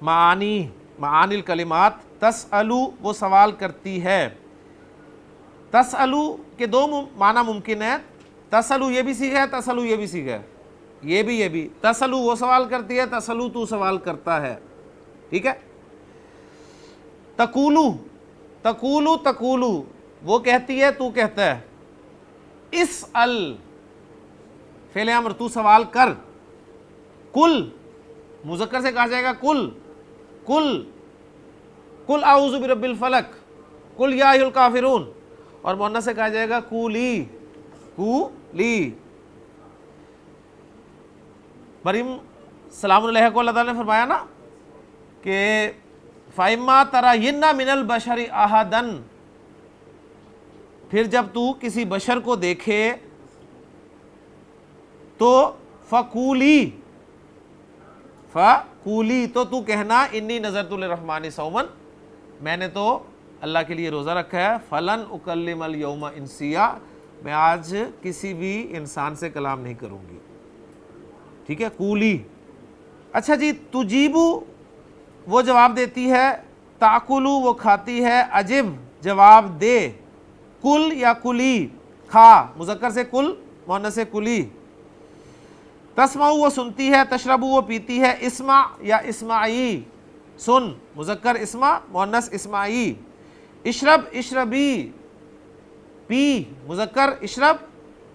معانی، معانی الکلمات. تسألو وہ سوال کرتی ہے. تسألو کے دو معنی ممکن ہے. تسألو یہ بھی سیکھا ہے، تسألو یہ بھی سیکھا ہے، یہ بھی. تسألو وہ سوال کرتی ہے، تسألو تو سوال کرتا ہے. ٹھیک ہے. تقولو، تقولو، تقولو وہ کہتی ہے، تو کہتا ہے. اسأل فعل امر، تو سوال کر. کل مذکر سے کہا جائے گا کل، کل قل اعوذ برب الفلق، قل یا ایھا الکافرون، اور مؤنث سے کہا جائے گا قولی، قولی۔ مریم سلام علیہ کو اللہ تعالیٰ نے فرمایا نا کہ فَإِمَّا تَرَيِنَّ مِنَ الْبَشَرِ أَحَدًا، پھر جب تو کسی بشر کو دیکھے تو فَقُولِي، تو تو کہنا انی نذرت للرحمن صوما، میں نے تو اللہ کے لیے روزہ رکھا ہے، فلن اکلم اليوم انسیا، میں آج کسی بھی انسان سے کلام نہیں کروں گی، ٹھیک ہے، قولی۔ اچھا جی، تجیبو وہ جواب دیتی ہے، تاکلو وہ کھاتی ہے، اجب جواب دے، کل یا کلی کھا، مذکر سے کل مؤنث سے کلی، تسمع وہ سنتی ہے، تشرب وہ پیتی ہے، اسمع یا اسمعی سن، مذکر اسمع مؤنث اسمعی، اشرب اشربی پی، مذکر اشرب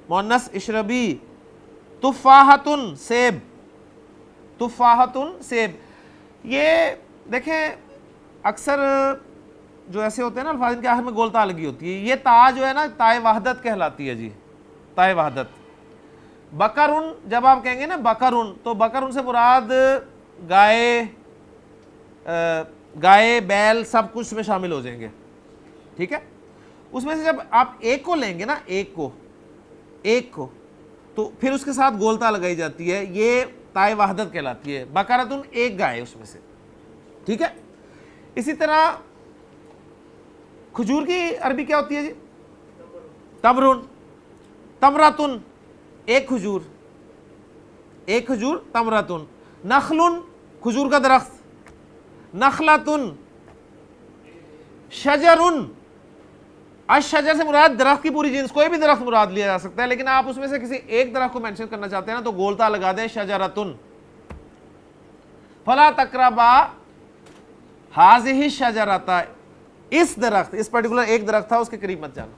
مؤنث اشربی، تفاحتن سیب، تفاحتن سیب۔ یہ دیکھیں اکثر جو ایسے ہوتے ہیں نا الفاظ، ان کے آخر میں گول تا لگی ہوتی ہے، یہ تا جو ہے نا تائے وحدت کہلاتی ہے جی، تائے وحدت۔ بکرن جب آپ کہیں گے نا بکرن، تو بکرن سے مراد گائے بیل سب کچھ میں شامل ہو جائیں گے، ٹھیک ہے۔ اس میں سے جب آپ ایک کو لیں گے نا، ایک کو تو پھر اس کے ساتھ گولتا لگائی جاتی ہے، یہ تائے وحدت کہلاتی ہے، بکرتن ایک گائے اس میں سے، ٹھیک ہے۔ اسی طرح کھجور کی عربی کیا ہوتی ہے جی؟ تمرن، تمرتن ایک کھجور، ایک کھجور، تمرتن۔ نخلن کھجور کا درخت، نخلتن۔ شجرن، الشجر سے مراد درخت کی پوری جنس، کوئی بھی درخت مراد لیا جا سکتا ہے، لیکن آپ اس میں سے کسی ایک درخت کو مینشن کرنا چاہتے ہیں نا تو گولتا لگا دیں، شجرتن۔ فلا تقربا ہذہ الشجرۃ، اس درخت، اس پرٹیکولر ایک درخت تھا، اس کے قریب مت جانا۔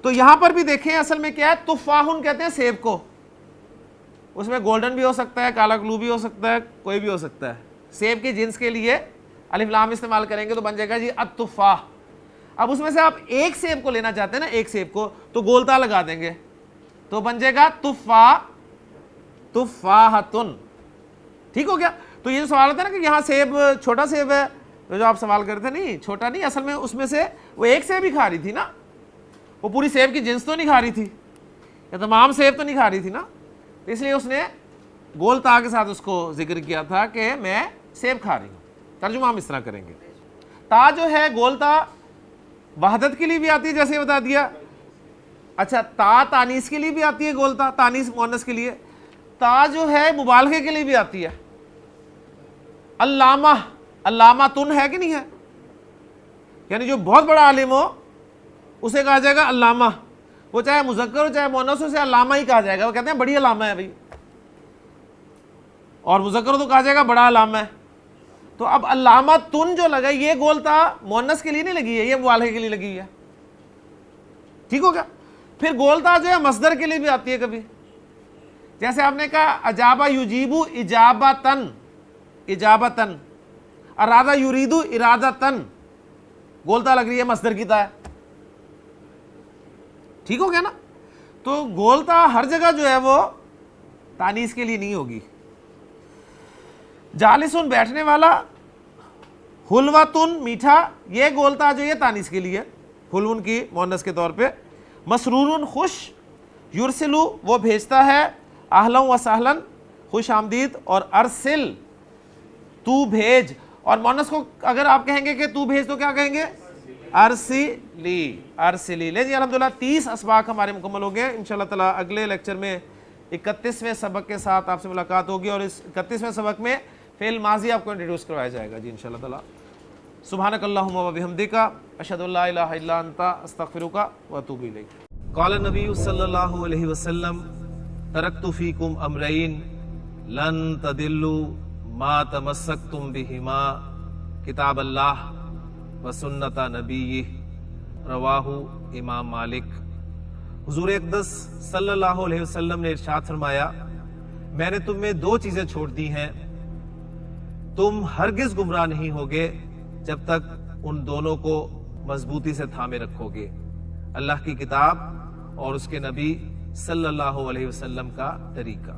تو یہاں پر بھی دیکھیں اصل میں کیا ہے، تفاحن کہتے ہیں سیب کو، اس میں گولڈن بھی ہو سکتا ہے، کالا کلو بھی ہو سکتا ہے، کوئی بھی ہو سکتا ہے۔ سیب کی جنس کے لیے الف لام استعمال کریں گے تو بن جائے گا جی التفاح۔ اب اس میں سے آپ ایک سیب کو لینا چاہتے ہیں نا، ایک سیب کو، تو گولتا لگا دیں گے تو بن جائے گا تفاحتن، ٹھیک ہو گیا۔ تو یہ جو سوال ہوتا ہے نا کہ یہاں سیب چھوٹا سیب ہے، جو آپ سوال کرتے تھے، نہیں چھوٹا نہیں، اصل میں اس میں سے وہ ایک سیب ہی کھا رہی تھی نا، وہ پوری سیب کی جنس تو نہیں کھا رہی تھی، یا تمام سیب تو نہیں کھا رہی تھی نا، تو اس لیے اس نے گول تا کے ساتھ اس کو ذکر کیا تھا کہ میں سیب کھا رہی ہوں۔ ترجمہ ہم اس طرح کریں گے، تا جو ہے گول تا وحدت کے لیے بھی آتی ہے جیسے بتا دیا، اچھا تا تانیث کے لیے بھی آتی ہے، گول تا تانیث مؤنث کے لیے، تا جو ہے مبالغے کے لیے بھی آتی ہے۔ علامہ، علامہ تن ہے کہ نہیں ہے، یعنی جو بہت بڑا عالم ہو اسے کہا جائے گا علامہ، وہ چاہے مذکر ہو چاہے مؤنث ہو، اسے علامہ ہی کہا جائے گا، وہ کہتے ہیں بڑی علامہ ہے بھائی، اور مذکر ہو تو کہا جائے گا بڑا علامہ ہے۔ تو اب علامہ تن جو لگا یہ گولتا مؤنث کے لیے نہیں لگی ہے، یہ مبالغے کے لیے لگی ہے، ٹھیک ہو گیا۔ پھر گولتا جو ہے مصدر کے لیے بھی آتی ہے کبھی، جیسے آپ نے کہا اجابہ یجیبو اجابتن، اجابتن، ارادہ یریدو ارادتن، گولتا لگ رہی ہے مصدر کی تا ہے، ٹھیک ہو گیا نا۔ تو گولتا ہر جگہ جو ہے وہ تانیث کے لیے نہیں ہوگی۔ جالسن بیٹھنے والا، حلوتن میٹھا، یہ گولتا جو یہ تانیث کے لیے، حلون کی مؤنث کے طور پہ۔ مسرورن خوش، یرسلو وہ بھیجتا ہے، اہلا و سہلا خوش آمدید، اور ارسل تو بھیج، اور مؤنث کو اگر آپ کہیں گے کہ تو بھیج تو کیا کہیں گے، ارسلی، ارسلی۔ لے جی الحمدللہ 30 اسباق ہمارے مکمل ہو گئے، انشاءاللہ تعالی اگلے لیکچر میں 31ویں سبق کے ساتھ آپ سے ملاقات ہوگی، اور اس 31ویں سبق میں فعل ماضی آپ کو انٹروڈیوس کروایا جائے گا جی انشاءاللہ تعالی۔ سبحانک اللہم و بحمدک، اشہد ان لا الہ الا انت، استغفرک و اتوب الیک۔ قال النبی صلی اللہ علیہ وسلم ترکت فیکم امرین لن تضلوا ما تمسکتم بہما، کتاب اللہ و سنت نبیہ، رواہ امام مالک۔ حضور اقدس صلی اللہ علیہ وسلم نے ارشاد فرمایا، میں نے تم میں 2 چیزیں چھوڑ دی ہیں، تم ہرگز گمراہ نہیں ہوگے جب تک ان دونوں کو مضبوطی سے تھامے رکھو گے، اللہ کی کتاب اور اس کے نبی صلی اللہ علیہ وسلم کا طریقہ۔